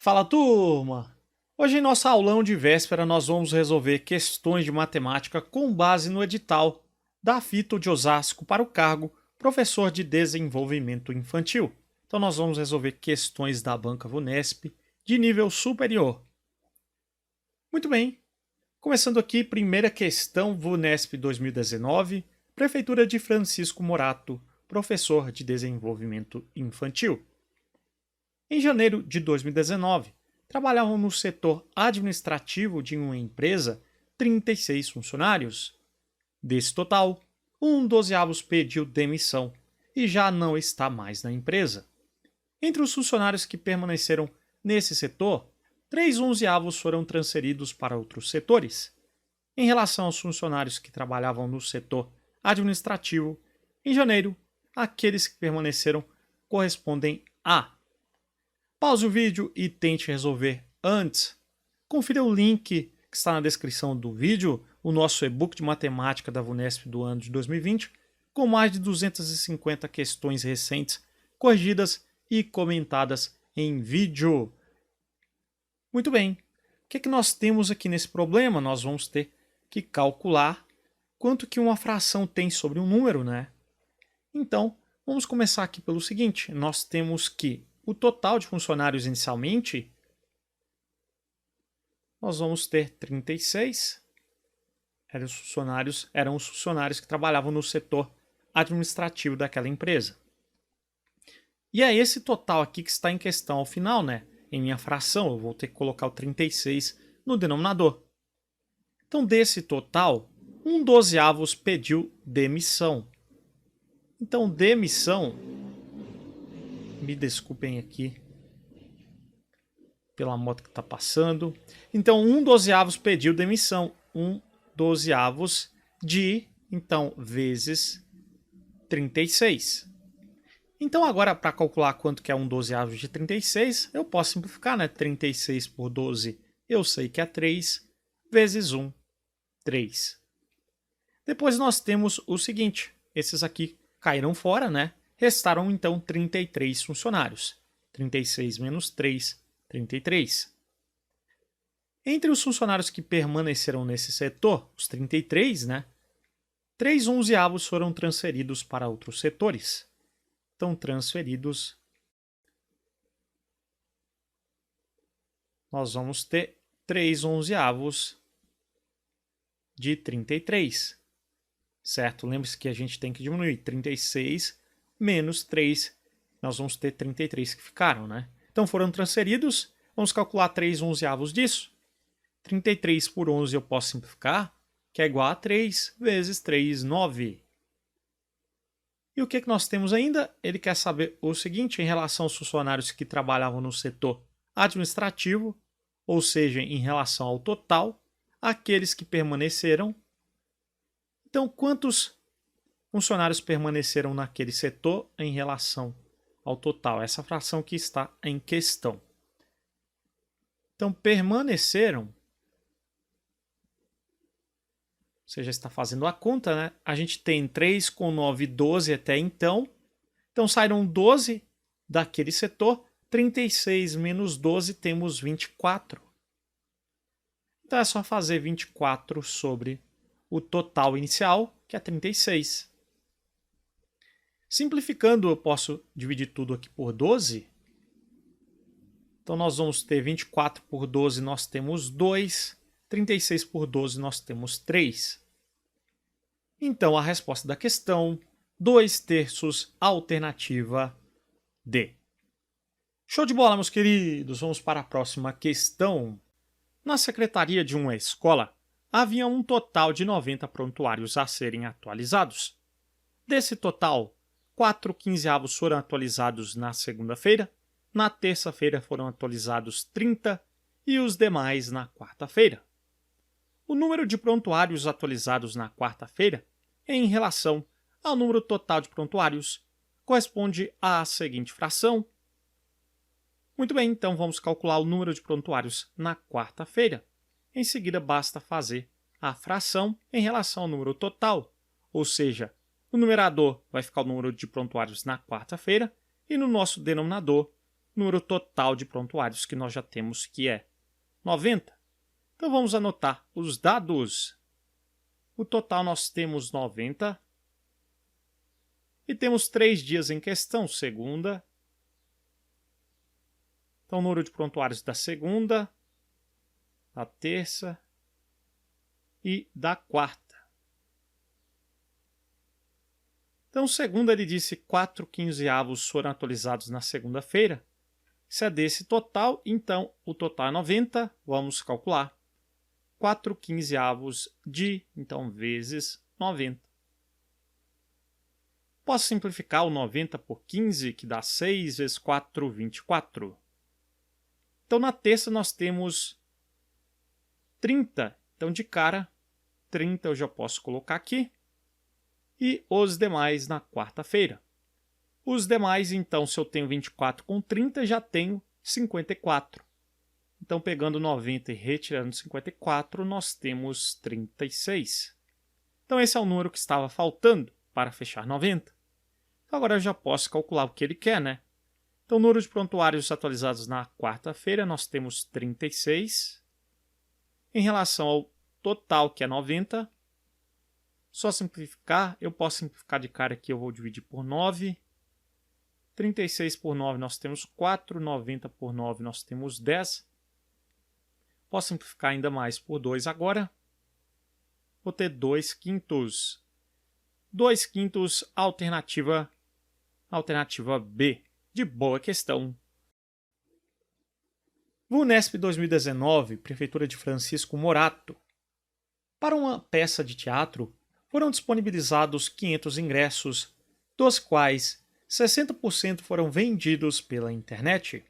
Fala, turma! Hoje em nossa aulão de véspera nós vamos resolver questões de matemática com base no edital da Fito de Osasco para o cargo Professor de Desenvolvimento Infantil. Então nós vamos resolver questões da banca VUNESP de nível superior. Muito bem, começando aqui, primeira questão VUNESP 2019, Prefeitura de Francisco Morato, Professor de Desenvolvimento Infantil. Em janeiro de 2019, trabalhavam no setor administrativo de uma empresa 36 funcionários. Desse total, um dozeavos pediu demissão e já não está mais na empresa. Entre os funcionários que permaneceram nesse setor, 3 onzeavos foram transferidos para outros setores. Em relação aos funcionários que trabalhavam no setor administrativo, em janeiro, aqueles que permaneceram correspondem a... Pause o vídeo e tente resolver antes. Confira o link que está na descrição do vídeo, o nosso e-book de matemática da VUNESP do ano de 2020, com mais de 250 questões recentes, corrigidas e comentadas em vídeo. Muito bem, o que nós temos aqui nesse problema? Nós vamos ter que calcular quanto que uma fração tem sobre um número, né? Então, vamos começar aqui pelo seguinte, nós temos que o total de funcionários inicialmente, nós vamos ter 36. Eram os funcionários que trabalhavam no setor administrativo daquela empresa. E é esse total aqui que está em questão ao final, né? Em minha fração, eu vou ter que colocar o 36 no denominador. Então, desse total, um dozeavos pediu demissão. Então, demissão... Me desculpem aqui pela moto que está passando. Então, um dozeavos pediu demissão. Um dozeavos de, então, vezes 36. Então, agora, para calcular quanto que é um dozeavos de 36, eu posso simplificar, né? 36 por 12, eu sei que é 3, vezes 1, 3. Depois nós temos o seguinte, esses aqui caíram fora, né? Restaram, então, 33 funcionários. 36 menos 3, 33. Entre os funcionários que permaneceram nesse setor, os 33, né? 3 onzeavos foram transferidos para outros setores. Então, transferidos, nós vamos ter 3 onzeavos de 33. Certo? Lembre-se que a gente tem que diminuir 36 menos 3, nós vamos ter 33 que ficaram, né? Então foram transferidos, vamos calcular 3 onzeavos disso. 33 por 11 eu posso simplificar, que é igual a 3 vezes 3, 9. E o que nós temos ainda? Ele quer saber o seguinte, em relação aos funcionários que trabalhavam no setor administrativo, ou seja, em relação ao total, aqueles que permaneceram. Então, quantos funcionários permaneceram naquele setor em relação ao total? Essa fração que está em questão. Então, permaneceram, você já está fazendo a conta, né? A gente tem 3 com 9, 12 até então. Então, saíram 12 daquele setor. 36 menos 12, temos 24. Então, é só fazer 24 sobre o total inicial, que é 36. Simplificando, eu posso dividir tudo aqui por 12. Então, nós vamos ter 24 por 12, nós temos 2. 36 por 12, nós temos 3. Então, a resposta da questão, 2/3, alternativa D. Show de bola, meus queridos! Vamos para a próxima questão. Na secretaria de uma escola, havia um total de 90 prontuários a serem atualizados. Desse total, 4 quinzeavos foram atualizados na segunda-feira, na terça-feira foram atualizados 30 e os demais na quarta-feira. O número de prontuários atualizados na quarta-feira, em relação ao número total de prontuários, corresponde à seguinte fração. Muito bem, então vamos calcular o número de prontuários na quarta-feira. Em seguida, basta fazer a fração em relação ao número total, ou seja, no numerador vai ficar o número de prontuários na quarta-feira e no nosso denominador, número total de prontuários que nós já temos, que é 90. Então vamos anotar os dados. O total nós temos 90. E temos 3 dias em questão, segunda. Então o número de prontuários da segunda, da terça e da quarta. Então, segunda, ele disse 4/15 foram atualizados na segunda-feira. Se é desse total, então o total é 90. Vamos calcular. 4/15 de, então, vezes 90. Posso simplificar o 90 por 15, que dá 6 vezes 4, 24. Então, na terça, nós temos 30. Então, de cara, 30 eu já posso colocar aqui. E os demais na quarta-feira. Os demais, então, se eu tenho 24 com 30, já tenho 54. Então, pegando 90 e retirando 54, nós temos 36. Então, esse é o número que estava faltando para fechar 90. Então, agora eu já posso calcular o que ele quer, né? Então, o número de prontuários atualizados na quarta-feira, nós temos 36. Em relação ao total, que é 90, só simplificar, eu posso simplificar de cara aqui, eu vou dividir por 9. 36 por 9 nós temos 4, 90 por 9 nós temos 10. Posso simplificar ainda mais por 2 agora. Vou ter 2/5. 2/5, alternativa B. De boa questão. VUNESP 2019, Prefeitura de Francisco Morato. Para uma peça de teatro, foram disponibilizados 500 ingressos, dos quais 60% foram vendidos pela internet.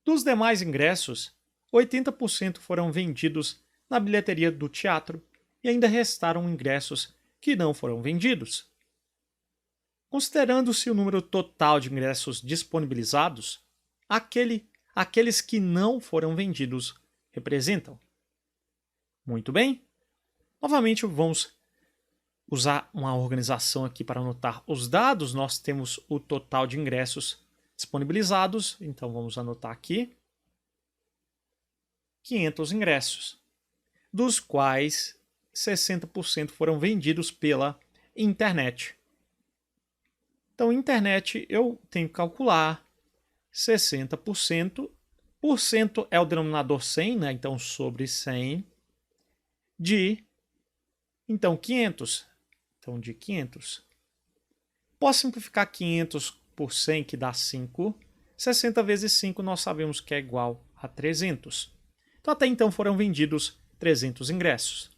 Dos demais ingressos, 80% foram vendidos na bilheteria do teatro e ainda restaram ingressos que não foram vendidos. Considerando-se o número total de ingressos disponibilizados, aqueles que não foram vendidos representam. Muito bem. Novamente, vamos usar uma organização aqui para anotar os dados. Nós temos o total de ingressos disponibilizados, então vamos anotar aqui 500 ingressos, dos quais 60% foram vendidos pela internet. Então, internet eu tenho que calcular 60%, por cento é o denominador 100, né? Então sobre 100 de, então 500. Então, de 500. Posso simplificar 500 por 100, que dá 5. 60 vezes 5 nós sabemos que é igual a 300. Então, até então foram vendidos 300 ingressos.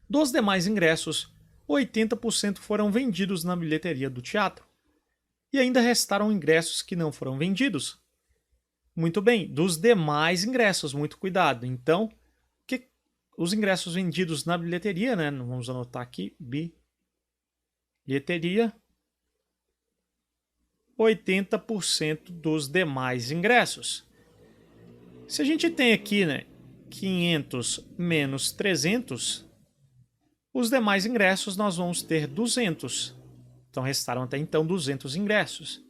Dos demais ingressos, 80% foram vendidos na bilheteria do teatro. E ainda restaram ingressos que não foram vendidos. Muito bem, dos demais ingressos, muito cuidado. Então, os ingressos vendidos na bilheteria, né? Vamos anotar aqui, bilheteria, 80% dos demais ingressos. Se a gente tem aqui, né, 500 menos 300, os demais ingressos nós vamos ter 200. Então, restaram até então 200 ingressos.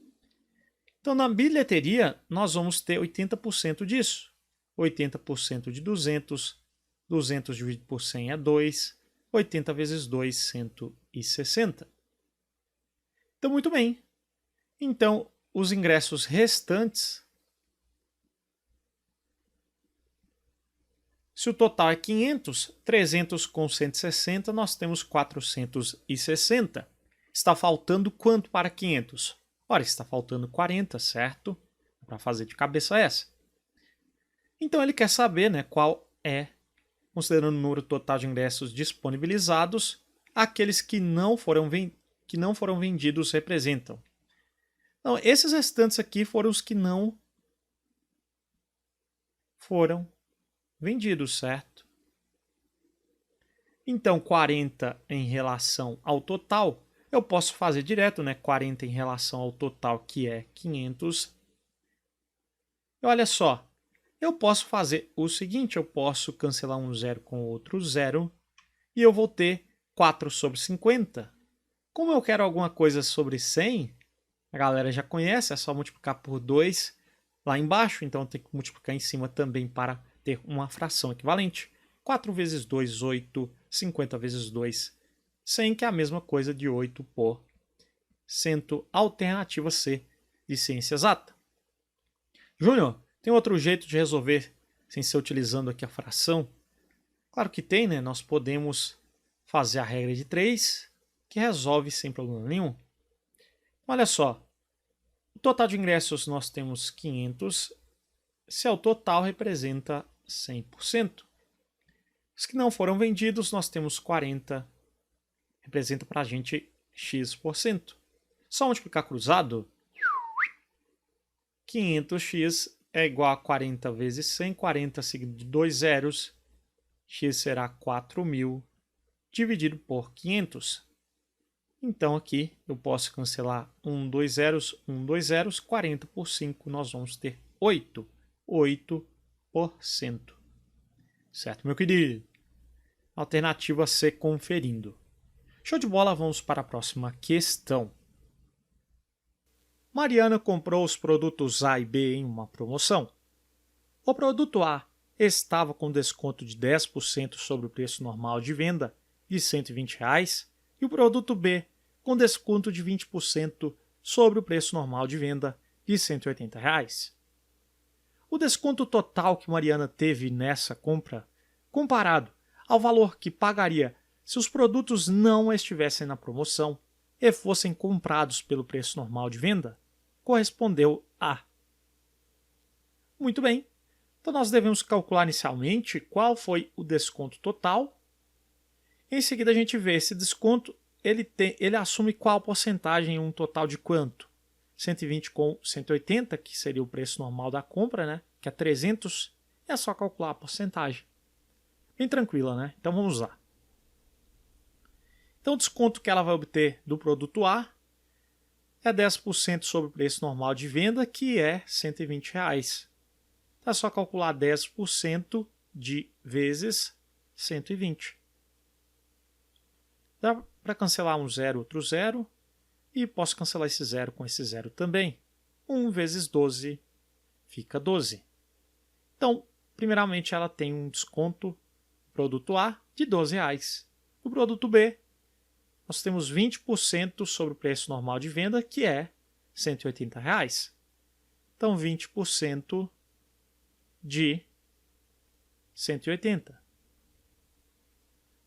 Então, na bilheteria, nós vamos ter 80% disso. 80% de 200, 200 dividido por 100 é 2, 80 vezes 2, 160. Então, muito bem. Então, os ingressos restantes, se o total é 500, 300 com 160, nós temos 460. Está faltando quanto para 500? Ora, está faltando 40, certo? Para fazer de cabeça essa. Então, ele quer saber, né, qual é, considerando o número total de ingressos disponibilizados, aqueles que não foram vendidos representam. Então, esses restantes aqui foram os que não foram vendidos, certo? Então, 40 em relação ao total, eu posso fazer direto, né? 40 em relação ao total, que é 500. E olha só, eu posso fazer o seguinte, eu posso cancelar um zero com outro zero, e eu vou ter 4 sobre 50. Como eu quero alguma coisa sobre 100, a galera já conhece, é só multiplicar por 2 lá embaixo, então eu tenho que multiplicar em cima também para ter uma fração equivalente. 4 vezes 2, 8. 50 vezes 2, 100, que é a mesma coisa de 8%. Alternativa C de ciência exata. Júnior, tem outro jeito de resolver sem ser utilizando aqui a fração? Claro que tem, né? Nós podemos fazer a regra de 3, que resolve sem problema nenhum. Olha só, o total de ingressos nós temos 500, se é o total representa 100%. Os que não foram vendidos nós temos 40, representa para a gente x%. Só multiplicar cruzado, 500x é igual a 40 vezes 100, 40 seguido de 2 zeros, x será 4.000 dividido por 500. Então aqui eu posso cancelar 2 zeros, 40 por 5, nós vamos ter 8%. Certo, meu querido? Alternativa C conferindo. Show de bola, vamos para a próxima questão. Mariana comprou os produtos A e B em uma promoção. O produto A estava com desconto de 10% sobre o preço normal de venda de R$ 120 e o produto B com desconto de 20% sobre o preço normal de venda de R$ 180. O desconto total que Mariana teve nessa compra, comparado ao valor que pagaria se os produtos não estivessem na promoção e fossem comprados pelo preço normal de venda, correspondeu a. Muito bem, então nós devemos calcular inicialmente qual foi o desconto total. Em seguida a gente vê esse desconto, ele assume qual porcentagem, um total de quanto? 120 com 180, que seria o preço normal da compra, né? Que é 300, é só calcular a porcentagem. Bem tranquila, né? Então vamos lá. Então o desconto que ela vai obter do produto A é 10% sobre o preço normal de venda, que é R$ 120. Então é só calcular 10% de vezes 120. Dá para cancelar um zero, outro zero, e posso cancelar esse zero com esse zero também. 1 vezes 12 fica 12. Então, primeiramente, ela tem um desconto, produto A, de R$ 12. No produto B, nós temos 20% sobre o preço normal de venda, que é R$ 180. Então, 20% de 180.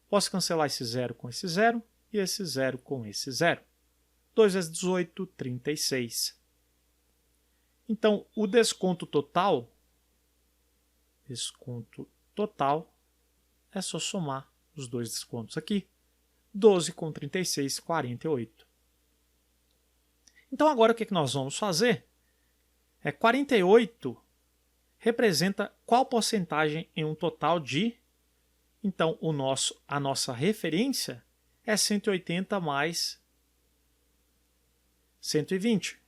Posso cancelar esse zero com esse zero e esse zero com esse zero. 2 vezes 18, 36. Então, o desconto total é só somar os dois descontos aqui. 12 com 36, 48. Então, agora o que nós vamos fazer? 48 representa qual porcentagem em um total de... Então, a nossa referência é 180 mais 120.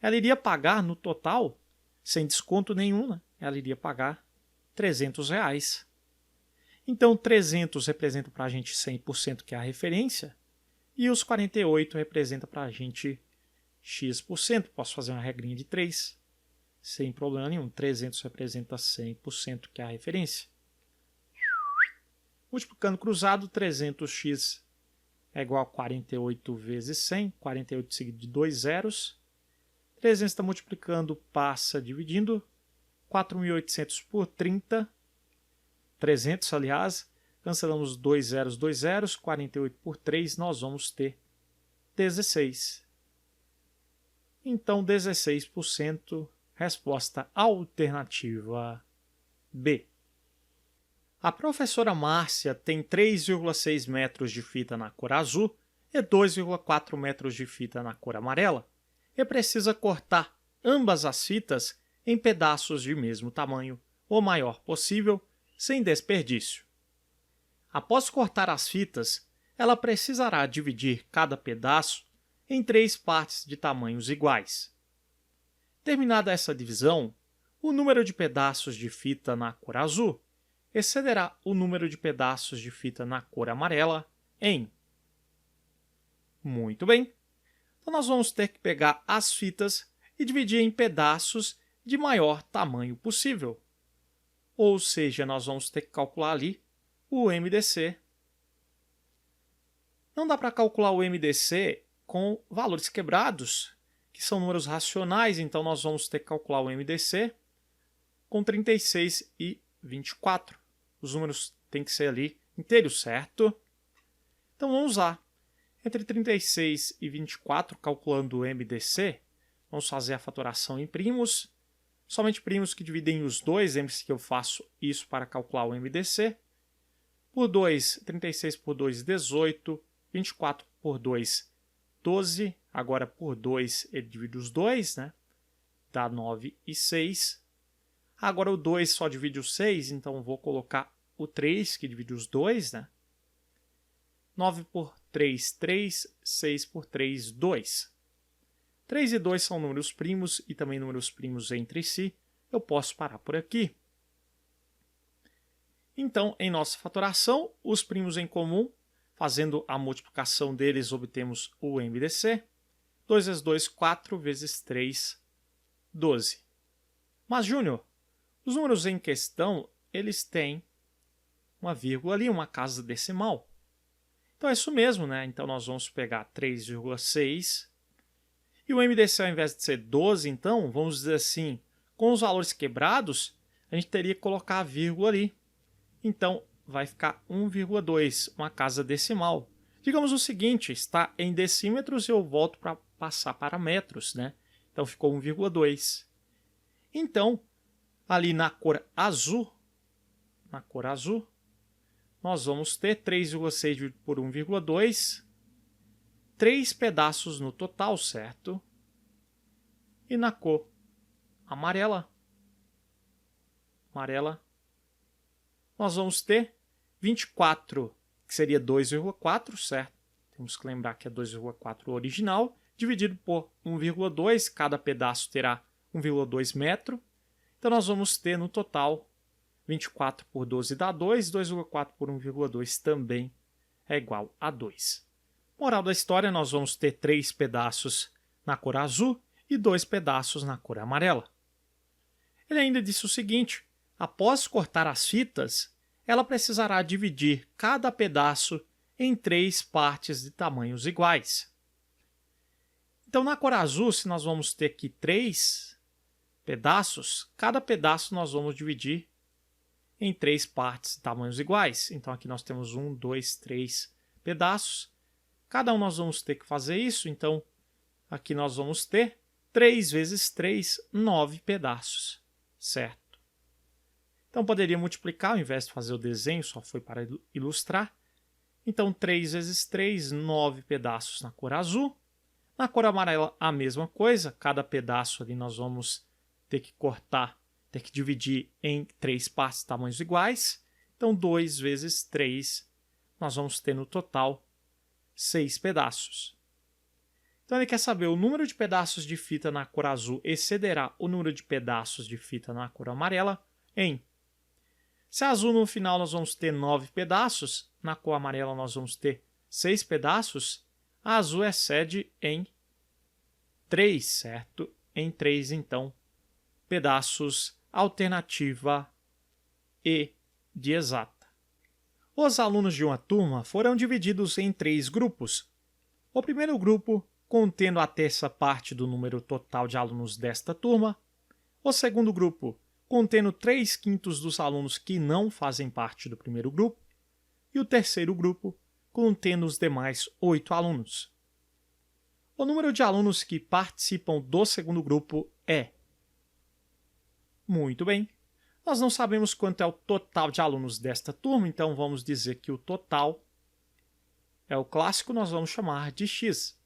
Ela iria pagar no total, sem desconto nenhum, né? Ela iria pagar R$ 300. Então, 300 representa para a gente 100%, que é a referência, e os 48 representa para a gente x%. Posso fazer uma regrinha de 3, sem problema nenhum. 300 representa 100%, que é a referência. Multiplicando cruzado, 300x é igual a 48 vezes 100, 48 seguido de 2 zeros. 300 está multiplicando, passa dividindo. 4.800 por 30. 300, aliás. Cancelamos 2 zeros, 48 por 3, nós vamos ter 16. Então, 16%, resposta alternativa B. A professora Márcia tem 3,6 metros de fita na cor azul e 2,4 metros de fita na cor amarela e precisa cortar ambas as fitas em pedaços de mesmo tamanho, o maior possível, sem desperdício. Após cortar as fitas, ela precisará dividir cada pedaço em 3 partes de tamanhos iguais. Terminada essa divisão, o número de pedaços de fita na cor azul excederá o número de pedaços de fita na cor amarela em... Muito bem. Então nós vamos ter que pegar as fitas e dividir em pedaços de maior tamanho possível. Ou seja, nós vamos ter que calcular ali o MDC. Não dá para calcular o MDC com valores quebrados, que são números racionais, então nós vamos ter que calcular o MDC com 36 e 24. Os números têm que ser ali inteiros, certo? Então vamos lá. Entre 36 e 24, calculando o MDC, vamos fazer a fatoração em primos. Somente primos que dividem os dois, lembre-se que eu faço isso para calcular o MDC. Por 2, 36 por 2, 18. 24 por 2, 12. Agora por 2 ele divide os dois, né? Dá 9 e 6. Agora o 2 só divide o 6, então vou colocar o 3 que divide os dois, né? 9 por 3, 3. 6 por 3, 2. 3 e 2 são números primos e também números primos entre si. Eu posso parar por aqui. Então, em nossa fatoração, os primos em comum, fazendo a multiplicação deles, obtemos o MDC. 2 vezes 2, 4 vezes 3, 12. Mas, Júnior, os números em questão, eles têm uma vírgula ali, uma casa decimal. Então é isso mesmo, né? Então nós vamos pegar 3,6. E o MDC, ao invés de ser 12, então, vamos dizer assim, com os valores quebrados, a gente teria que colocar a vírgula ali. Então, vai ficar 1,2, uma casa decimal. Digamos o seguinte, está em decímetros e eu volto para passar para metros, né? Então ficou 1,2. Então, ali na cor azul, nós vamos ter 3,6 dividido por 1,2, 3 pedaços no total, certo? E na cor amarela, nós vamos ter 24, que seria 2,4, certo? Temos que lembrar que é 2,4 o original, dividido por 1,2, cada pedaço terá 1,2 metro. Então nós vamos ter no total 24 por 12 dá 2, 2,4 por 1,2 também é igual a 2. Moral da história, nós vamos ter 3 pedaços na cor azul e 2 pedaços na cor amarela. Ele ainda disse o seguinte: após cortar as fitas, ela precisará dividir cada pedaço em 3 partes de tamanhos iguais. Então, na cor azul, se nós vamos ter aqui 3 pedaços, cada pedaço nós vamos dividir em 3 partes de tamanhos iguais. Então, aqui nós temos 1, 2, 3 pedaços. Cada um nós vamos ter que fazer isso. Então, aqui nós vamos ter 3 vezes 3, 9 pedaços, certo? Então, poderia multiplicar, ao invés de fazer o desenho, só foi para ilustrar. Então, 3 vezes 3, 9 pedaços na cor azul. Na cor amarela, a mesma coisa. Cada pedaço ali nós vamos ter que cortar, ter que dividir em 3 partes de tamanhos iguais. Então, 2 vezes 3, nós vamos ter no total 6 pedaços. Então, ele quer saber o número de pedaços de fita na cor azul excederá o número de pedaços de fita na cor amarela em... Se azul no final nós vamos ter 9 pedaços, na cor amarela nós vamos ter 6 pedaços, a azul excede em 3, certo? Em 3, então, pedaços, alternativa E de exata. Os alunos de uma turma foram divididos em 3 grupos. O primeiro grupo, contendo a terça parte do número total de alunos desta turma. O segundo grupo, contendo 3/5 dos alunos que não fazem parte do primeiro grupo. E o terceiro grupo, contendo os demais 8 alunos. O número de alunos que participam do segundo grupo é... Muito bem. Nós não sabemos quanto é o total de alunos desta turma, então vamos dizer que o total é o clássico, nós vamos chamar de x.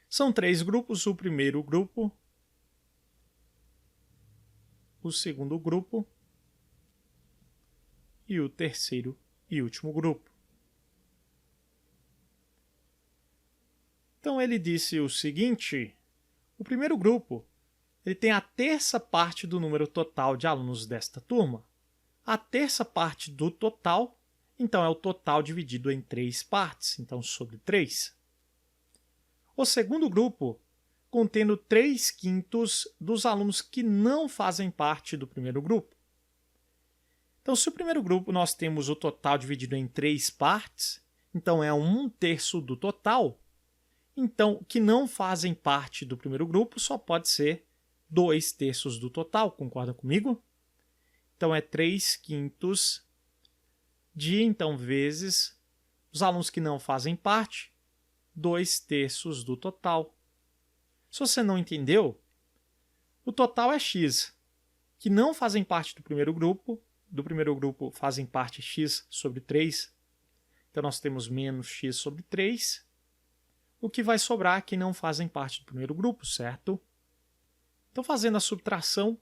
São 3 grupos, o primeiro grupo, o segundo grupo e o terceiro e último grupo. Então ele disse o seguinte: o primeiro grupo ele tem a terça parte do número total de alunos desta turma. A terça parte do total, então é o total dividido em 3 partes, então sobre 3. O segundo grupo contendo 3/5 dos alunos que não fazem parte do primeiro grupo. Então, se o primeiro grupo nós temos o total dividido em 3 partes, então é 1/3 do total, então que não fazem parte do primeiro grupo só pode ser 2/3 do total, concorda comigo? Então é 3/5 de, então, vezes os alunos que não fazem parte, 2/3 do total. Se você não entendeu, o total é x, que não fazem parte do primeiro grupo fazem parte x sobre 3, então nós temos menos x sobre 3, o que vai sobrar que não fazem parte do primeiro grupo, certo? Então, fazendo a subtração,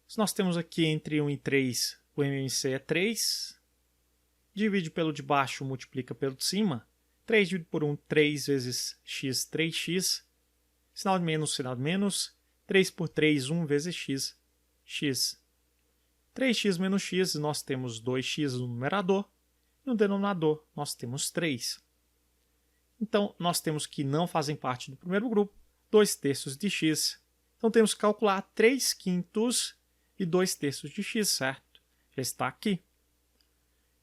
se nós temos aqui entre 1 e 3, o MMC é 3, divide pelo de baixo, multiplica pelo de cima, 3 dividido por 1, 3 vezes x, 3x, sinal de menos, 3 por 3, 1 vezes x, x. 3x menos x, nós temos 2x no numerador, e no denominador nós temos 3. Então, nós temos que não fazem parte do primeiro grupo, 2/3 de x. Então, temos que calcular 3/5 e 2/3 de x, certo? Já está aqui.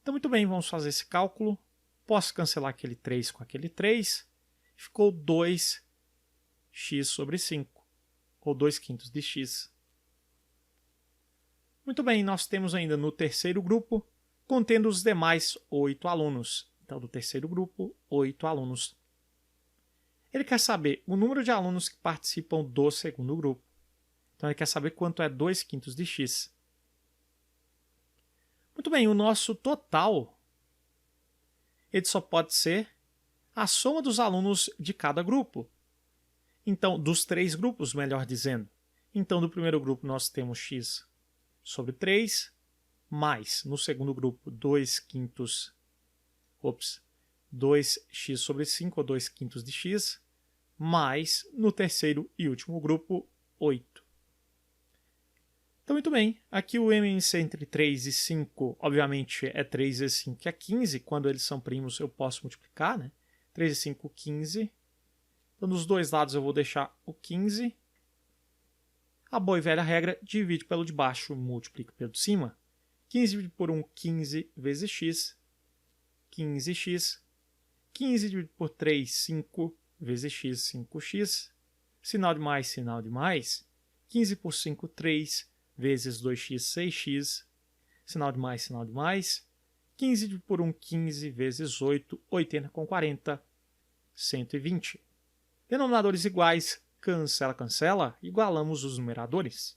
Então, muito bem, vamos fazer esse cálculo. Posso cancelar aquele 3 com aquele 3. Ficou 2x sobre 5, ou 2/5 de x. Muito bem, nós temos ainda no terceiro grupo, contendo os demais 8 alunos. Então, do terceiro grupo, 8 alunos. Ele quer saber o número de alunos que participam do segundo grupo. Então, ele quer saber quanto é 2/5 de x. Muito bem, o nosso total ele só pode ser a soma dos alunos de cada grupo. Então, dos 3 grupos, melhor dizendo. Então, do primeiro grupo, nós temos x sobre 3, mais, no segundo grupo, 2/5, 2x sobre 5, ou 2/5 de x, mais, no terceiro e último grupo, 8. Então, muito bem, aqui o MMC entre 3 e 5, obviamente, é 3 vezes 5, que é 15. Quando eles são primos, eu posso multiplicar, né? 3 e 5, 15. Então, dos dois lados, eu vou deixar o 15. A boa e velha regra, divide pelo de baixo, multiplica pelo de cima. 15 dividido por 1, 15 vezes x, 15x. 15 dividido por 3, 5 vezes x, 5x. Sinal de mais, sinal de mais. 15 por 5, 3 vezes 2x, 6x. Sinal de mais, sinal de mais. 15 dividido por 1, 15 vezes 8, 80 com 40, 120. Denominadores iguais, cancela, cancela, igualamos os numeradores.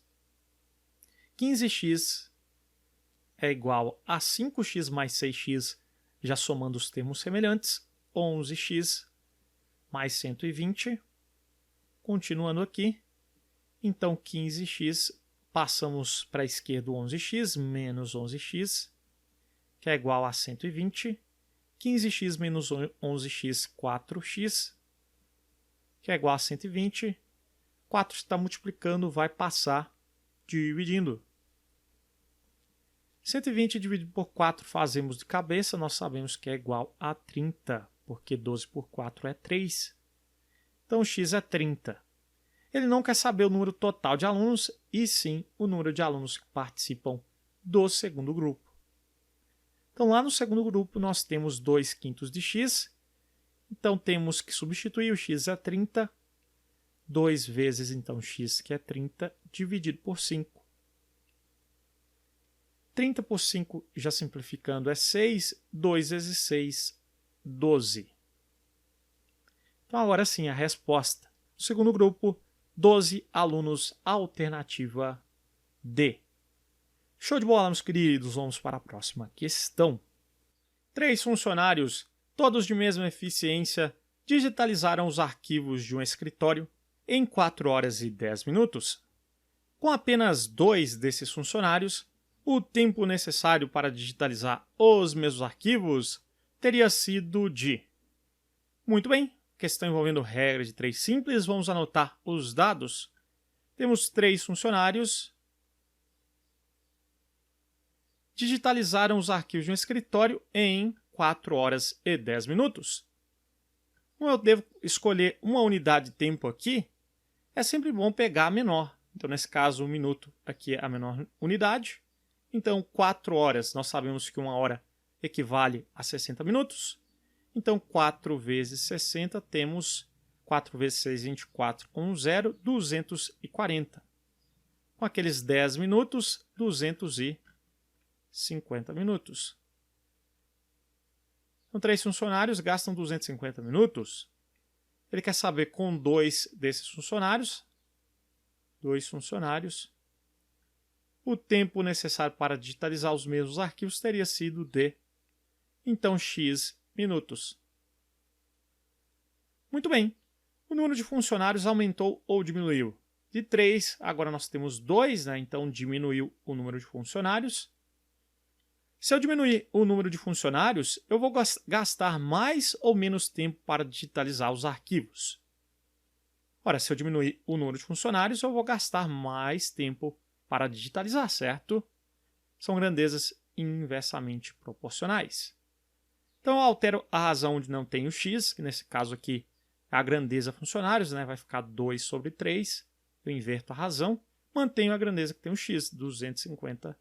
15x é igual a 5x mais 6x, já somando os termos semelhantes, 11x mais 120. Continuando aqui, então 15x, passamos para a esquerda o 11x, menos 11x, que é igual a 120. 15x menos 11x, 4x, que é igual a 120. 4 está multiplicando, vai passar dividindo. 120 dividido por 4 fazemos de cabeça, nós sabemos que é igual a 30, porque 12 por 4 é 3. Então, x é 30. Ele não quer saber o número total de alunos, e sim o número de alunos que participam do segundo grupo. Então, lá no segundo grupo, nós temos 2/5 de x. Então, temos que substituir, o x é 30. 2 vezes, então, x, que é 30, dividido por 5. 30 por 5, já simplificando, é 6. 2 vezes 6, 12. Então, agora sim, a resposta. No segundo grupo, 12 alunos, alternativa D. Show de bola, meus queridos. Vamos para a próxima questão. 3 funcionários, todos de mesma eficiência, digitalizaram os arquivos de um escritório em 4 horas e 10 minutos. Com apenas 2 desses funcionários, o tempo necessário para digitalizar os mesmos arquivos teria sido de... Muito bem, questão envolvendo regra de 3 simples, vamos anotar os dados. Temos 3 funcionários, digitalizaram os arquivos de um escritório em 4 horas e 10 minutos. Como eu devo escolher uma unidade de tempo aqui, é sempre bom pegar a menor. Então, nesse caso, 1 minuto aqui é a menor unidade. Então, 4 horas, nós sabemos que 1 hora equivale a 60 minutos. Então, 4 vezes 60, temos 4 vezes 6, 24, com 0, 240. Com aqueles 10 minutos, 250 minutos. Então, 3 funcionários gastam 250 minutos. Ele quer saber com 2 desses funcionários, 2 funcionários, o tempo necessário para digitalizar os mesmos arquivos teria sido de, então, x minutos. Muito bem. O número de funcionários aumentou ou diminuiu? De 3, agora nós temos 2, né? Então diminuiu o número de funcionários. Se eu diminuir o número de funcionários, eu vou gastar mais ou menos tempo para digitalizar os arquivos? Ora, se eu diminuir o número de funcionários, eu vou gastar mais tempo para digitalizar, certo? São grandezas inversamente proporcionais. Então eu altero a razão onde não tem o x, que nesse caso aqui é a grandeza funcionários, né? Vai ficar 2 sobre 3. Eu inverto a razão, mantenho a grandeza que tem o x, 250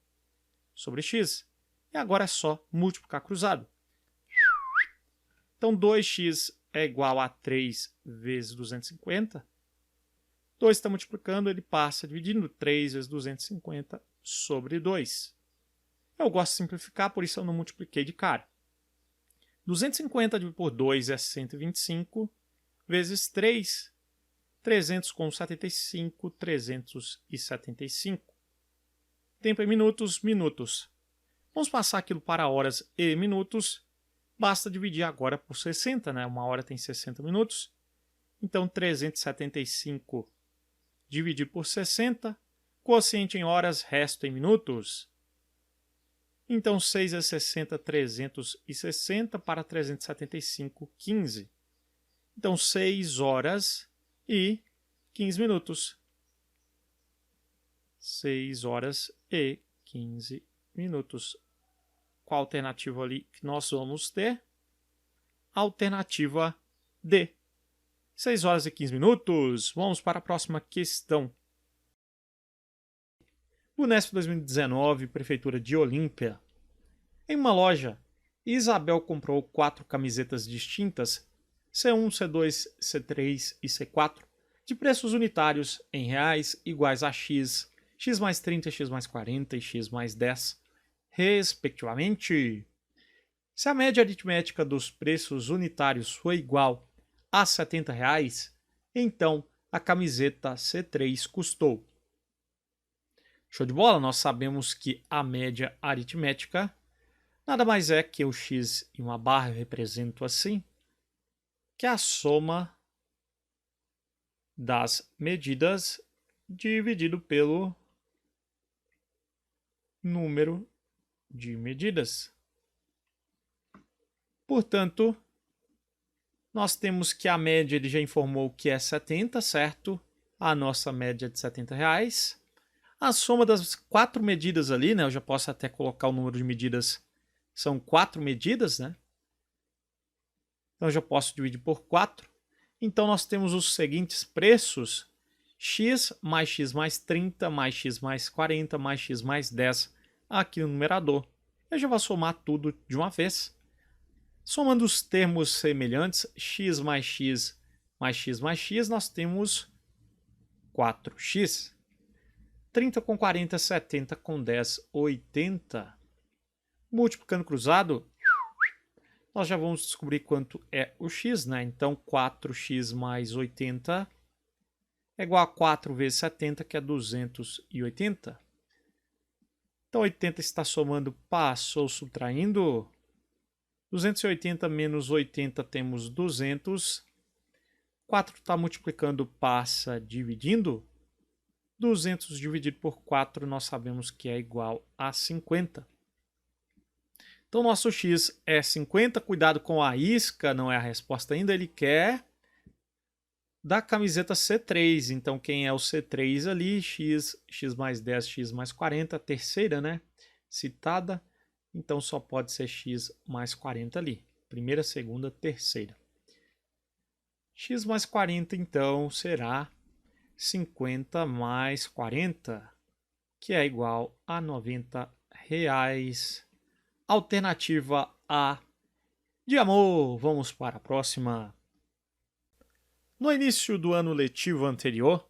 sobre x. E agora é só multiplicar cruzado. Então 2x é igual a 3 vezes 250. 2 está multiplicando, ele passa dividindo 3 vezes 250 sobre 2. Eu gosto de simplificar, por isso eu não multipliquei de cara. 250 dividido por 2 é 125, vezes 3, 300 com 75, 375. Tempo em minutos, minutos. Vamos passar aquilo para horas e minutos. Basta dividir agora por 60, né? Uma hora tem 60 minutos. Então, 375 dividido por 60. Quociente em horas, resto em minutos. Então, 6 vezes 60, 360 para 375, 15. Então, 6 horas e 15 minutos. 6 horas e 15 minutos. Qual alternativa ali que nós vamos ter? Alternativa D. 6 horas e 15 minutos. Vamos para a próxima questão. Unesp 2019, Prefeitura de Olímpia. Em uma loja, Isabel comprou 4 camisetas distintas, C1, C2, C3 e C4, de preços unitários em reais iguais a X, X mais 30, X mais 40 e X mais 10, respectivamente. Se a média aritmética dos preços unitários foi igual a R$ 70, então a camiseta C3 custou. Show de bola? Nós sabemos que a média aritmética nada mais é que o x em uma barra, eu represento assim, que é a soma das medidas dividido pelo número de medidas. Portanto, nós temos que a média, ele já informou que é 70, certo? A nossa média é de R$ 70. A soma das 4 medidas ali, né? Eu já posso até colocar o número de medidas. São 4 medidas, né? Então eu já posso dividir por 4. Então nós temos os seguintes preços: x mais 30, mais x mais 40, mais x mais 10 aqui no numerador. Eu já vou somar tudo de uma vez. Somando os termos semelhantes, x mais x mais x mais x, nós temos 4x. 30 com 40, 70 com 10, 80. Multiplicando cruzado, nós já vamos descobrir quanto é o x, né? Então, 4x mais 80 é igual a 4 vezes 70, que é 280. Então, 80 está somando, passou subtraindo. 280 menos 80 temos 200. 4 está multiplicando, passa dividindo. 200 dividido por 4 nós sabemos que é igual a 50. Então, nosso x é 50. Cuidado com a isca, não é a resposta ainda. Ele quer da camiseta C3. Então, quem é o C3 ali? X, x mais 10, x mais 40. A terceira, né? Citada. Então, só pode ser x mais 40 ali. Primeira, segunda, terceira. X mais 40, então, será 50 mais 40, que é igual a R$ 90. Alternativa A de amor. Vamos para a próxima. No início do ano letivo anterior,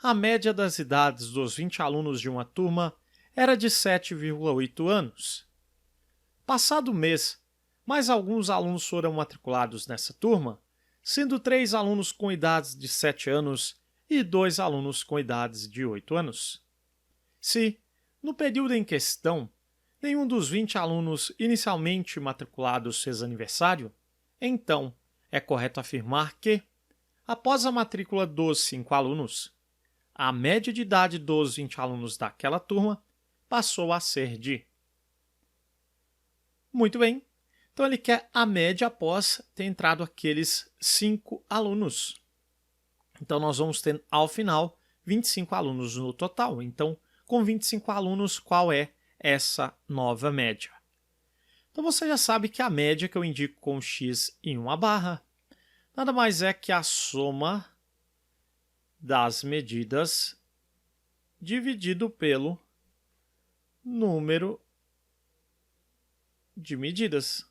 a média das idades dos 20 alunos de uma turma era de 7,8 anos. Passado o mês, mais alguns alunos foram matriculados nessa turma, sendo 3 alunos com idades de 7 anos e 2 alunos com idades de 8 anos. Se, no período em questão, nenhum dos 20 alunos inicialmente matriculados fez aniversário, então é correto afirmar que, após a matrícula dos 5 alunos, a média de idade dos 20 alunos daquela turma passou a ser de... Muito bem, então ele quer a média após ter entrado aqueles 5 alunos. Então nós vamos ter ao final 25 alunos no total. Então, com 25 alunos, qual é essa nova média? Então você já sabe que a média que eu indico com x em uma barra nada mais é que a soma das medidas dividido pelo número de medidas.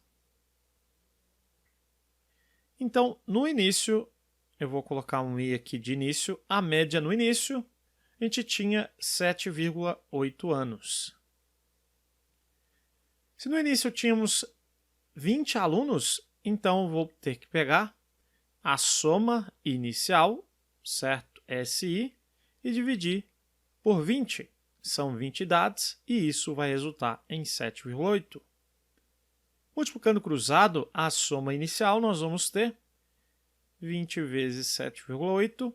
Então, no início, eu vou colocar um i aqui de início, a média no início, a gente tinha 7,8 anos. Se no início tínhamos 20 alunos, então eu vou ter que pegar a soma inicial, certo? SI, e dividir por 20. São 20 idades e isso vai resultar em 7,8. Multiplicando cruzado, a soma inicial, nós vamos ter 20 vezes 7,8.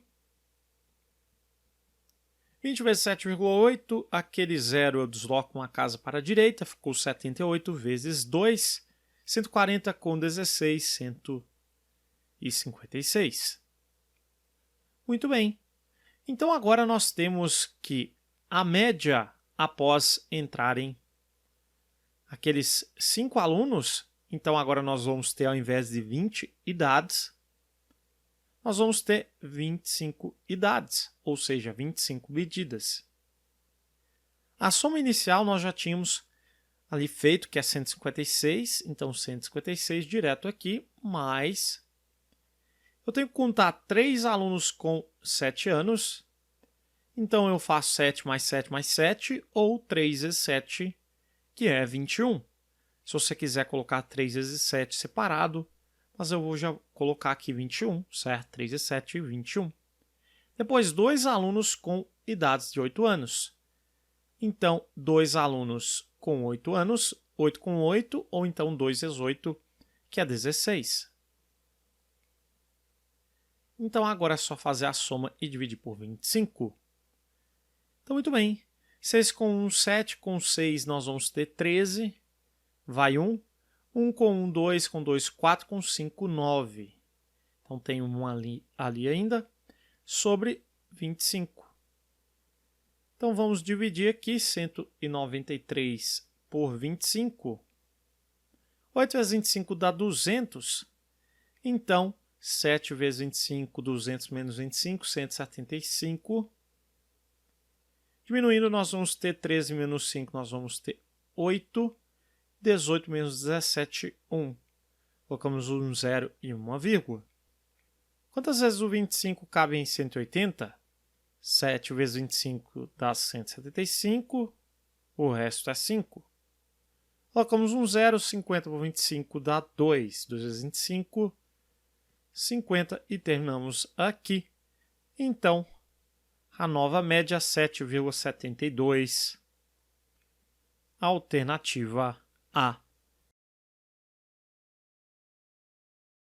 20 vezes 7,8, aquele zero eu desloco uma casa para a direita, ficou 78 vezes 2, 140 com 16, 156. Muito bem. Então agora nós temos que a média após entrarem aqueles 5 alunos, então agora nós vamos ter, ao invés de 20 idades, nós vamos ter 25 idades, ou seja, 25 medidas. A soma inicial nós já tínhamos ali feito, que é 156, então 156 direto aqui, mais... Eu tenho que contar 3 alunos com 7 anos, então eu faço 7 mais 7 mais 7, ou 3 vezes 7, que é 21. Se você quiser colocar 3 vezes 7 separado, mas eu vou já colocar aqui 21, certo? 3 vezes 7, 21. Depois, 2 alunos com idades de 8 anos. Então, 2 alunos com 8 anos, 8 com 8, ou então 2 vezes 8, que é 16. Então, agora é só fazer a soma e dividir por 25. Então, muito bem. 6 com 1, 7, com 6 nós vamos ter 13, vai 1. 1 com 1, 2, com 2, 4, com 5, 9. Então, tem 1 ali ainda, sobre 25. Então, vamos dividir aqui 193 por 25. 8 vezes 25 dá 200. Então, 7 vezes 25, 200 menos 25, 175. Diminuindo, nós vamos ter 13 menos 5, nós vamos ter 8. 18 menos 17, 1. Colocamos um zero e uma vírgula. Quantas vezes o 25 cabe em 180? 7 vezes 25 dá 175. O resto é 5. Colocamos um zero, 50 por 25 dá 2. 2 vezes 25, 50 e terminamos aqui. Então, a nova média é 7,72. Alternativa A.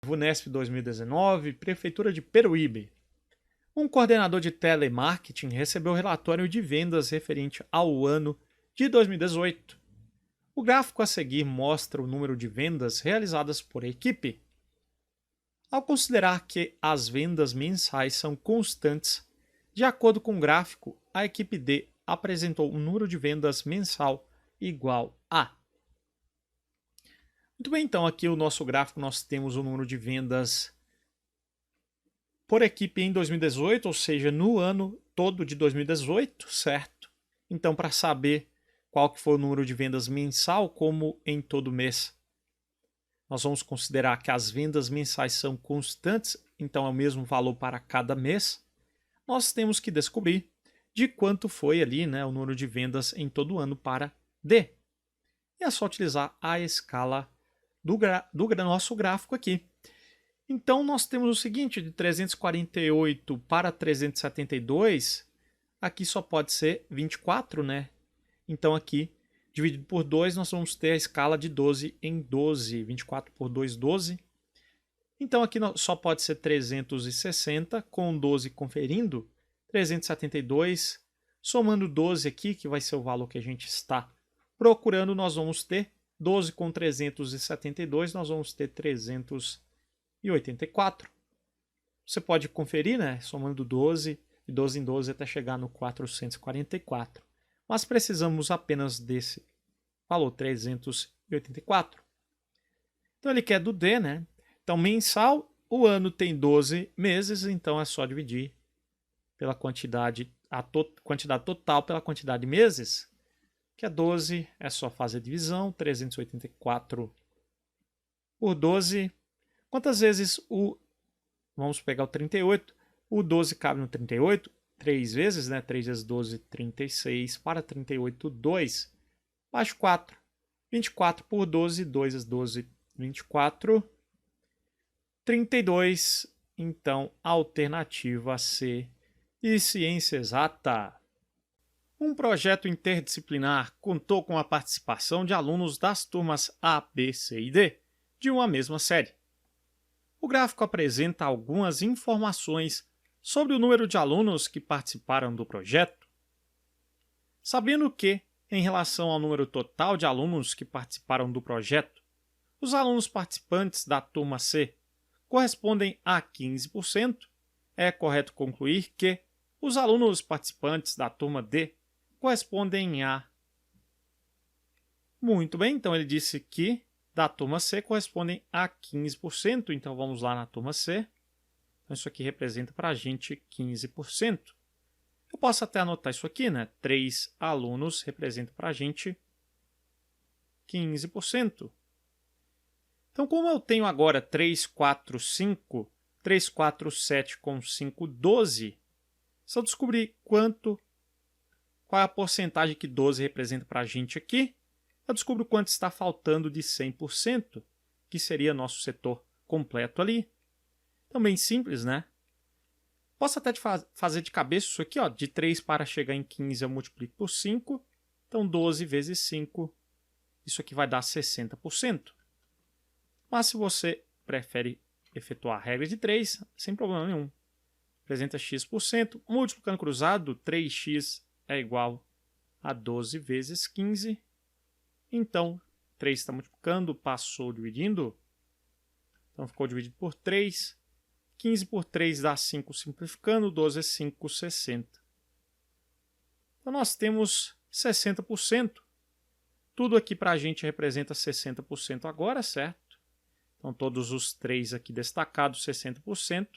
VUNESP 2019, Prefeitura de Peruíbe. Um coordenador de telemarketing recebeu o relatório de vendas referente ao ano de 2018. O gráfico a seguir mostra o número de vendas realizadas por equipe. Ao considerar que as vendas mensais são constantes, de acordo com o gráfico, a equipe D apresentou um número de vendas mensal igual a... Muito bem, então aqui o nosso gráfico nós temos o número de vendas por equipe em 2018, ou seja, no ano todo de 2018, certo? Então, para saber qual que foi o número de vendas mensal, como em todo mês, nós vamos considerar que as vendas mensais são constantes, então é o mesmo valor para cada mês. Nós temos que descobrir de quanto foi ali, né, o número de vendas em todo o ano para D. E é só utilizar a escala do nosso gráfico aqui. Então nós temos o seguinte, de 348 para 372, aqui só pode ser 24, né? Então aqui, dividido por 2, nós vamos ter a escala de 12 em 12. 24 por 2, 12. Então aqui só pode ser 360, com 12 conferindo, 372. Somando 12 aqui, que vai ser o valor que a gente está procurando, nós vamos ter 12 com 372, nós vamos ter 384. Você pode conferir, né? Somando 12, de 12 em 12 até chegar no 444. Mas precisamos apenas desse valor, 384. Então ele quer do D, né? Então mensal, o ano tem 12 meses, então é só dividir pela quantidade, quantidade total pela quantidade de meses, que é 12, é só fazer a divisão, 384 por 12. Quantas vezes vamos pegar o 38, o 12 cabe no 38, 3 vezes, né? 3 vezes 12, 36, para 38, 2, mais 4, 24 por 12, 2 vezes 12, 24, 32, então alternativa C de ciência exata. Um projeto interdisciplinar contou com a participação de alunos das turmas A, B, C e D de uma mesma série. O gráfico apresenta algumas informações sobre o número de alunos que participaram do projeto. Sabendo que, em relação ao número total de alunos que participaram do projeto, os alunos participantes da turma C correspondem a 15%, é correto concluir que os alunos participantes da turma D correspondem a... Muito bem, então ele disse que da turma C correspondem a 15%, então vamos lá na turma C. Então isso aqui representa para a gente 15%. Eu posso até anotar isso aqui, né? 3 alunos representa para a gente 15%. Então, como eu tenho agora 3, 4, 5, 3, 4, 7 com 5, 12, se eu descobrir qual é a porcentagem que 12 representa para a gente aqui, eu descubro quanto está faltando de 100%, que seria nosso setor completo ali. Também simples, né? Posso até fazer de cabeça isso aqui, ó, de 3 para chegar em 15 eu multiplico por 5, então 12 vezes 5, isso aqui vai dar 60%. Mas se você prefere efetuar a regra de 3, sem problema nenhum. Representa x%, multiplicando cruzado, 3x é igual a 12 vezes 15. Então, 3 está multiplicando, passou dividindo. Então, ficou dividido por 3. 15 por 3 dá 5 simplificando, 12 é 5, 60. Então, nós temos 60%. Tudo aqui para a gente representa 60% agora, certo? Então, todos os 3 aqui destacados, 60%.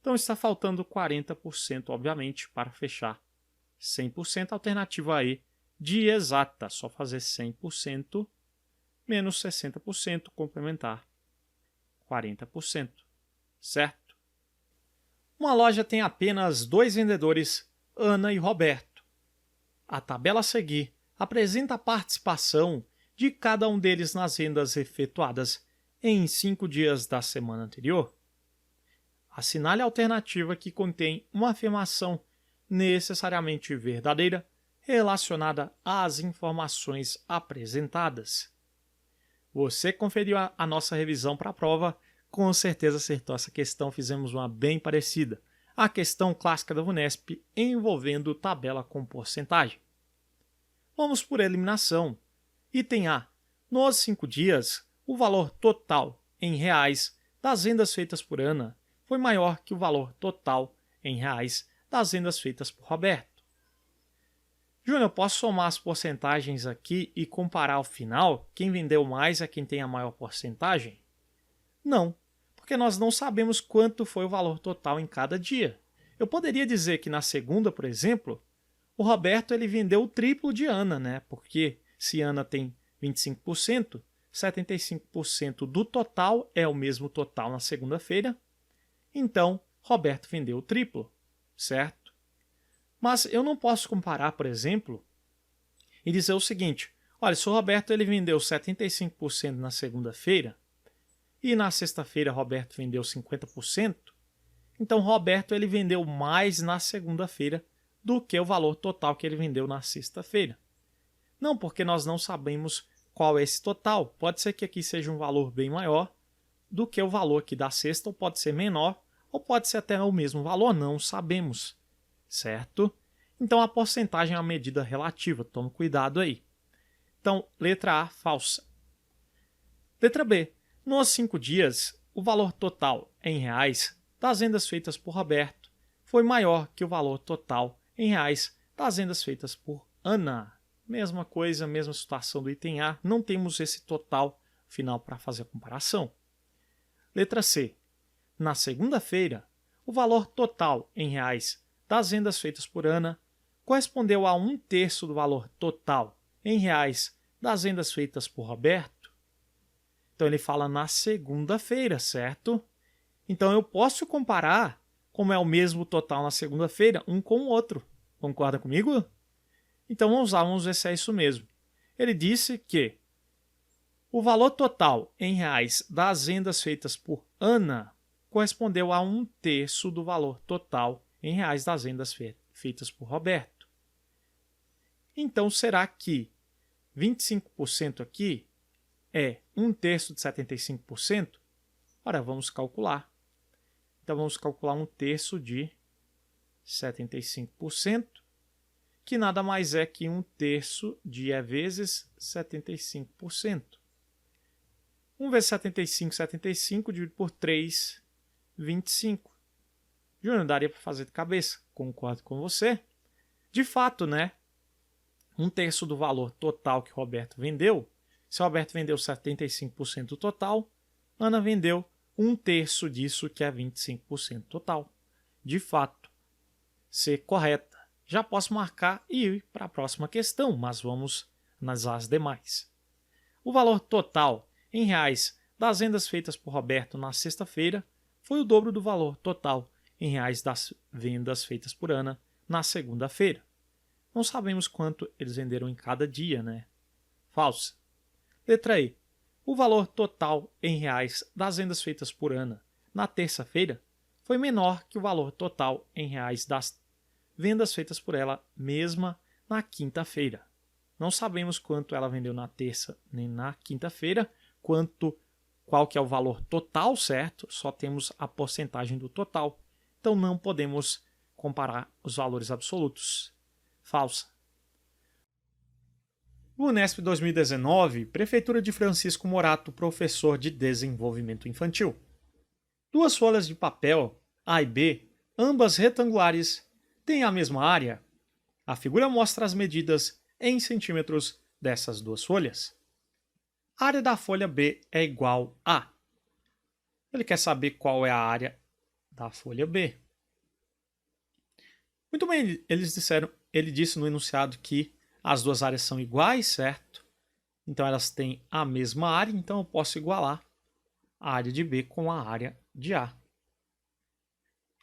Então, está faltando 40%, obviamente, para fechar 100%. Alternativa E de exata, só fazer 100% menos 60%, complementar 40%, certo? Uma loja tem apenas 2 vendedores, Ana e Roberto. A tabela a seguir apresenta a participação de cada um deles nas vendas efetuadas em 5 dias da semana anterior. Assinale a alternativa que contém uma afirmação necessariamente verdadeira relacionada às informações apresentadas. Você conferiu a nossa revisão para a prova, com certeza acertou essa questão, fizemos uma bem parecida. A questão clássica da VUNESP envolvendo tabela com porcentagem. Vamos por eliminação. Item A. Nos 5 dias, o valor total em reais das vendas feitas por Ana foi maior que o valor total em reais das vendas feitas por Roberto. Júnior, eu posso somar as porcentagens aqui e comparar ao final? Quem vendeu mais é quem tem a maior porcentagem? Não, Porque nós não sabemos quanto foi o valor total em cada dia. Eu poderia dizer que na segunda, por exemplo, o Roberto ele vendeu o triplo de Ana, né? Porque se Ana tem 25%, 75% do total é o mesmo total na segunda-feira. Então, Roberto vendeu o triplo, certo? Mas eu não posso comparar, por exemplo, e dizer o seguinte: olha, se o Roberto ele vendeu 75% na segunda-feira e na sexta-feira Roberto vendeu 50%, então Roberto ele vendeu mais na segunda-feira do que o valor total que ele vendeu na sexta-feira. Não, porque nós não sabemos qual é esse total. Pode ser que aqui seja um valor bem maior do que o valor aqui da sexta, ou pode ser menor, ou pode ser até o mesmo valor, não sabemos, certo? Então a porcentagem é uma medida relativa, tome cuidado aí. Então, letra A, falsa. Letra B, nos 5 dias, o valor total em reais das vendas feitas por Roberto foi maior que o valor total em reais das vendas feitas por Ana. Mesma coisa, mesma situação do item A, não temos esse total final para fazer a comparação. Letra C. Na segunda-feira, o valor total em reais das vendas feitas por Ana correspondeu a 1/3 do valor total em reais das vendas feitas por Roberto. Então ele fala na segunda-feira, certo? Então eu posso comparar, como é o mesmo total na segunda-feira, um com o outro. Concorda comigo? Então vamos ver se é isso mesmo. Ele disse que o valor total em reais das vendas feitas por Ana correspondeu a 1/3 do valor total em reais das vendas feitas por Roberto. Então será que 25% aqui é 1/3 de 75%? Ora, vamos calcular. Então vamos calcular 1/3 de 75%, que nada mais é que 1/3 de E vezes 75%. 1 vezes 75, 75, dividido por 3, 25. Júnior, daria para fazer de cabeça. Concordo com você. De fato, né? 1/3 do valor total que Roberto vendeu. Se Roberto vendeu 75% do total, Ana vendeu 1/3 disso, que é 25% total. De fato, ser correta. Já posso marcar e ir para a próxima questão, mas vamos analisar as demais. O valor total em reais das vendas feitas por Roberto na sexta-feira foi o dobro do valor total em reais das vendas feitas por Ana na segunda-feira. Não sabemos quanto eles venderam em cada dia, né? Falsa. Letra E. O valor total em reais das vendas feitas por Ana na terça-feira foi menor que o valor total em reais das vendas feitas por ela mesma na quinta-feira. Não sabemos quanto ela vendeu na terça nem na quinta-feira, qual que é o valor total, certo? Só temos a porcentagem do total. Então não podemos comparar os valores absolutos. Falsa. O Unesp 2019, Prefeitura de Francisco Morato, professor de desenvolvimento infantil. 2 folhas de papel, A e B, ambas retangulares, têm a mesma área. A figura mostra as medidas em centímetros dessas 2 folhas. A área da folha B é igual a. Ele quer saber qual é a área da folha B. Muito bem, ele disse no enunciado que as 2 áreas são iguais, certo? Então elas têm a mesma área, então eu posso igualar a área de B com a área de A.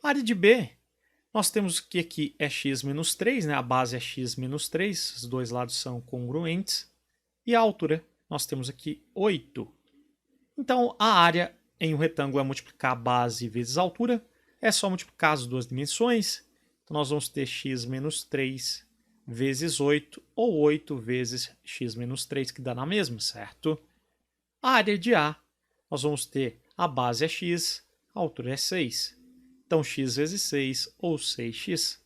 A área de B, nós temos que aqui é x menos 3, né? A base é x menos 3, os 2 lados são congruentes. E a altura, nós temos aqui 8. Então a área em um retângulo é multiplicar a base vezes a altura, é só multiplicar as 2 dimensões. Então nós vamos ter x menos 3 vezes 8, ou 8 vezes x menos 3, que dá na mesma, certo? A área de A, nós vamos ter a base é x, a altura é 6. Então x vezes 6, ou 6x.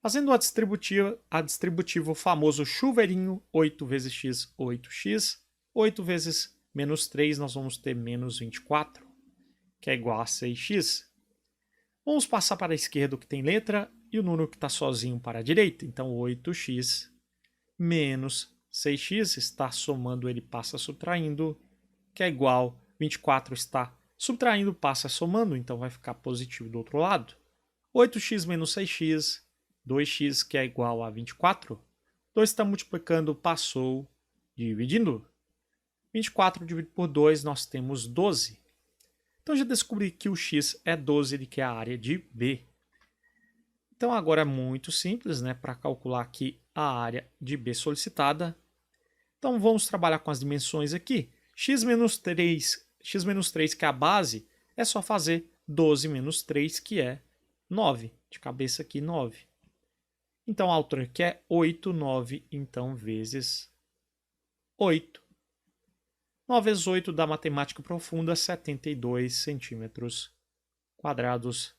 Fazendo a distributiva, o famoso chuveirinho, 8 vezes x, 8x. 8 vezes menos 3, nós vamos ter menos 24, que é igual a 6x. Vamos passar para a esquerda o que tem letra e o número que está sozinho para a direita. Então 8x menos 6x está somando, ele passa subtraindo, que é igual, 24 está Subtraindo passa somando, então vai ficar positivo do outro lado. 8x menos 6x, 2x que é igual a 24. 2 está multiplicando, passou, dividindo. 24 dividido por 2, nós temos 12. Então já descobri que o x é 12, ele quer a área de B. Então agora é muito simples, né, para calcular aqui a área de B solicitada. Então vamos trabalhar com as dimensões aqui. X menos 3, que é a base, é só fazer 12 menos 3, que é 9. De cabeça aqui, 9. Então a altura aqui é 8, 9, então vezes 8. 9 vezes 8 dá matemática profunda, 72 centímetros quadrados.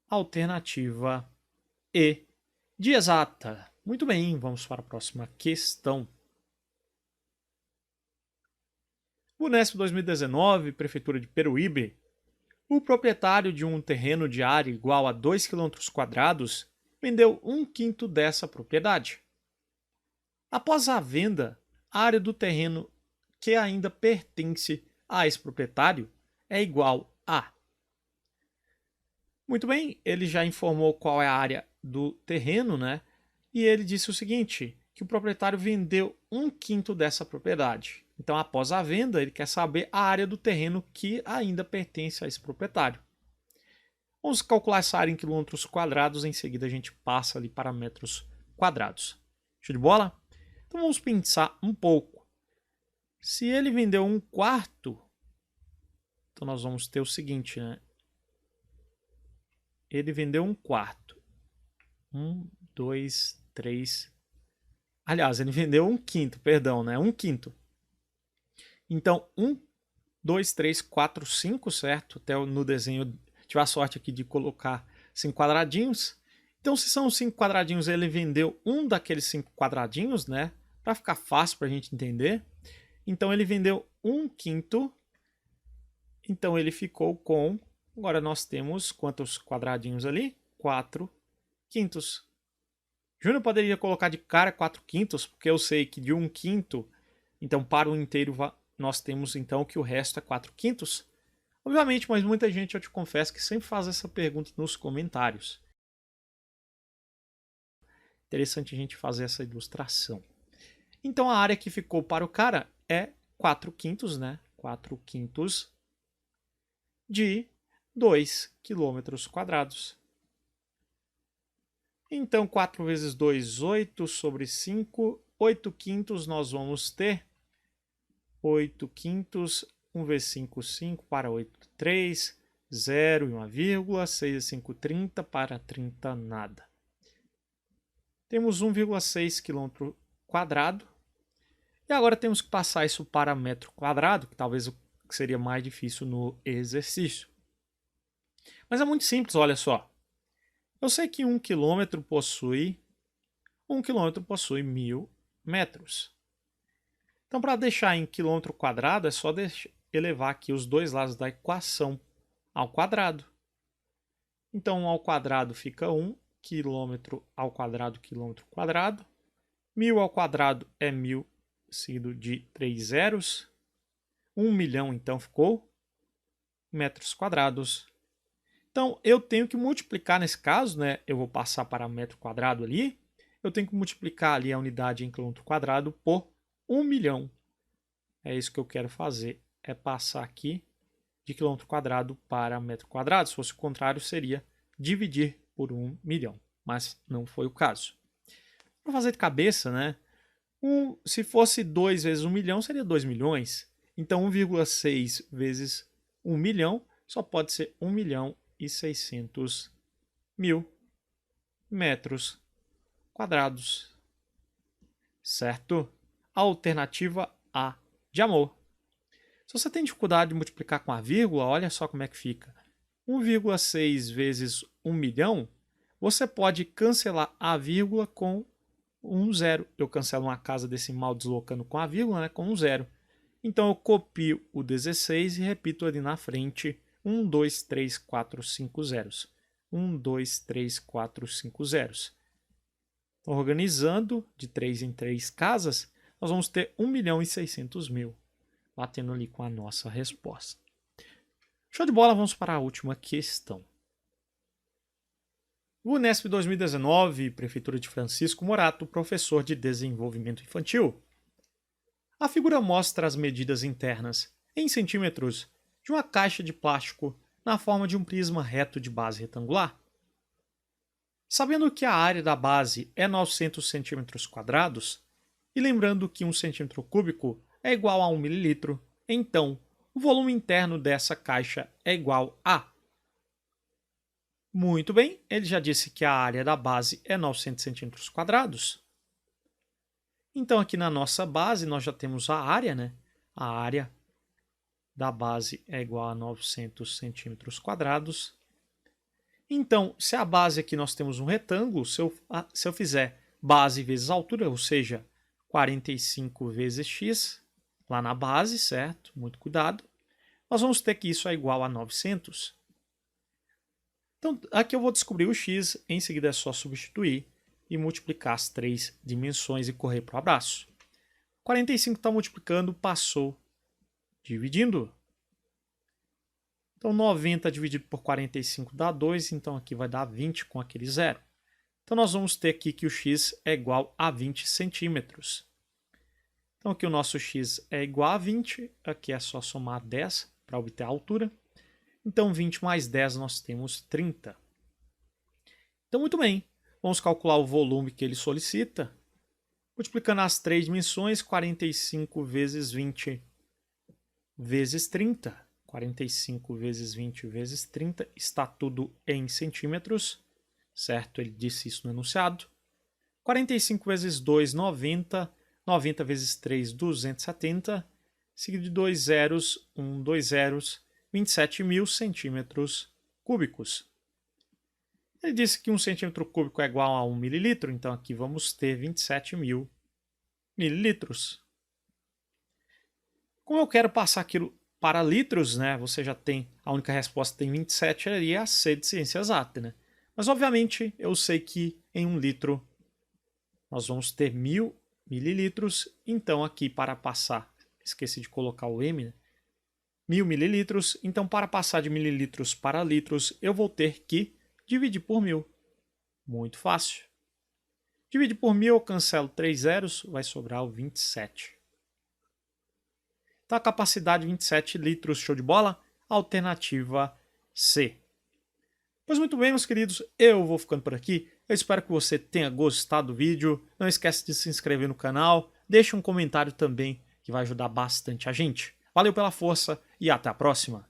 Alternativa E, de exata. Muito bem, vamos para a próxima questão. Unesp 2019, Prefeitura de Peruíbe. O proprietário de um terreno de área igual a 2 km² vendeu 1/5 dessa propriedade. Após a venda, a área do terreno que ainda pertence a esse proprietário é igual a... Muito bem, ele já informou qual é a área do terreno, né? E ele disse o seguinte, que o proprietário vendeu 1/5 dessa propriedade. Então, após a venda, ele quer saber a área do terreno que ainda pertence a esse proprietário. Vamos calcular essa área em quilômetros quadrados, em seguida a gente passa ali para metros quadrados. Show de bola? Então vamos pensar um pouco. Se ele vendeu 1/4, então nós vamos ter o seguinte, né? Ele vendeu 1/4. 1, 2, 3. Aliás, ele vendeu 1/5, perdão, né? 1/5. Então, 1, 2, 3, 4, 5, certo? Até no desenho, tive a sorte aqui de colocar 5 quadradinhos. Então, se são 5 quadradinhos, ele vendeu um daqueles 5 quadradinhos, né? Para ficar fácil para a gente entender. Então, ele vendeu 1/5. Então, ele ficou com... Agora, nós temos quantos quadradinhos ali? 4/5. Júnior poderia colocar de cara 4/5, porque eu sei que de 1/5, então para o inteiro nós temos então que o resto é 4/5. Obviamente, mas muita gente, eu te confesso, que sempre faz essa pergunta nos comentários. Interessante a gente fazer essa ilustração. Então a área que ficou para o cara é 4/5, né? 4/5 de 2 km². Então 4 vezes 2, 8 sobre 5, 8/5 nós vamos ter 8/5, 1 vezes 5, 5, para 8, 3, 0 e 1 vírgula, 6 vezes 5, 30, para 30, nada. Temos 1,6 km². E agora temos que passar isso para metro quadrado, que talvez seria mais difícil no exercício. Mas é muito simples, olha só. Eu sei que 1 km possui 1.000 metros. Então, para deixar em quilômetro quadrado, é só elevar aqui os dois lados da equação ao quadrado. Então, 1 ao quadrado fica 1, quilômetro ao quadrado, quilômetro quadrado. 1.000 ao quadrado é 1.000 seguido de 3 zeros. 1 milhão, então, ficou metros quadrados. Então, eu tenho que multiplicar nesse caso, né? Eu vou passar para metro quadrado ali. Eu tenho que multiplicar ali a unidade em quilômetro quadrado por 1 milhão. É isso que eu quero fazer. É passar aqui de quilômetro quadrado para metro quadrado. Se fosse o contrário, seria dividir por 1 milhão. Mas não foi o caso. Para fazer de cabeça, né? Se fosse 2 vezes 1 milhão, seria 2 milhões. Então, 1,6 vezes 1 milhão só pode ser 1 milhão e 600 mil metros quadrados. Certo? Alternativa A, de amor. Se você tem dificuldade de multiplicar com a vírgula, olha só como é que fica. 1,6 vezes 1 milhão, você pode cancelar a vírgula com um zero. Eu cancelo uma casa decimal deslocando com a vírgula, né, com um zero. Então eu copio o 16 e repito ali na frente 1, 2, 3, 4, 5 zeros. 1, 2, 3, 4, 5 zeros. Organizando de 3 em 3 casas, nós vamos ter 1 milhão e 600 mil. Batendo ali com a nossa resposta. Show de bola, vamos para a última questão. O Unesp 2019, Prefeitura de Francisco Morato, professor de desenvolvimento infantil. A figura mostra as medidas internas, em centímetros, de uma caixa de plástico na forma de um prisma reto de base retangular. Sabendo que a área da base é 900 centímetros quadrados, e lembrando que 1 centímetro cúbico é igual a 1 mililitro, então o volume interno dessa caixa é igual a... Muito bem, ele já disse que a área da base é 900 centímetros quadrados. Então aqui na nossa base nós já temos a área, né? A área da base é igual a 900 centímetros quadrados. Então, se a base aqui nós temos um retângulo, se eu fizer base vezes altura, ou seja, 45 vezes x, lá na base, certo? Muito cuidado. Nós vamos ter que isso é igual a 900. Então, aqui eu vou descobrir o x, em seguida é só substituir e multiplicar as 3 dimensões e correr para o abraço. 45 está multiplicando, passou dividindo. Então, 90 dividido por 45 dá 2, então aqui vai dar 20 com aquele zero. Então, nós vamos ter aqui que o x é igual a 20 centímetros. Então, aqui o nosso x é igual a 20, aqui é só somar 10 para obter a altura. Então, 20 mais 10 nós temos 30. Então, muito bem. Vamos calcular o volume que ele solicita. Multiplicando as 3 dimensões, 45 vezes 20 vezes 30. 45 vezes 20 vezes 30, está tudo em centímetros, certo? Ele disse isso no enunciado. 45 vezes 2, 90. 90 vezes 3, 270. Seguido de 2 zeros, 2 zeros, 27.000 centímetros cúbicos. Ele disse que 1 centímetro cúbico é igual a 1 mililitro, então aqui vamos ter 27.000 mililitros. Como eu quero passar aquilo para litros, né? Você já tem, a única resposta tem 27, ali é a C de ciência exata, né? Mas obviamente eu sei que em 1 litro nós vamos ter 1.000 mililitros, então aqui para passar, esqueci de colocar o M, né? 1.000 mililitros, então para passar de mililitros para litros eu vou ter que dividir por 1.000. Muito fácil. Divide por 1.000, eu cancelo 3 zeros, vai sobrar o 27. Então a capacidade 27 litros, show de bola? Alternativa C. Pois muito bem, meus queridos, eu vou ficando por aqui. Eu espero que você tenha gostado do vídeo. Não esquece de se inscrever no canal. Deixe um comentário também, que vai ajudar bastante a gente. Valeu pela força e até a próxima.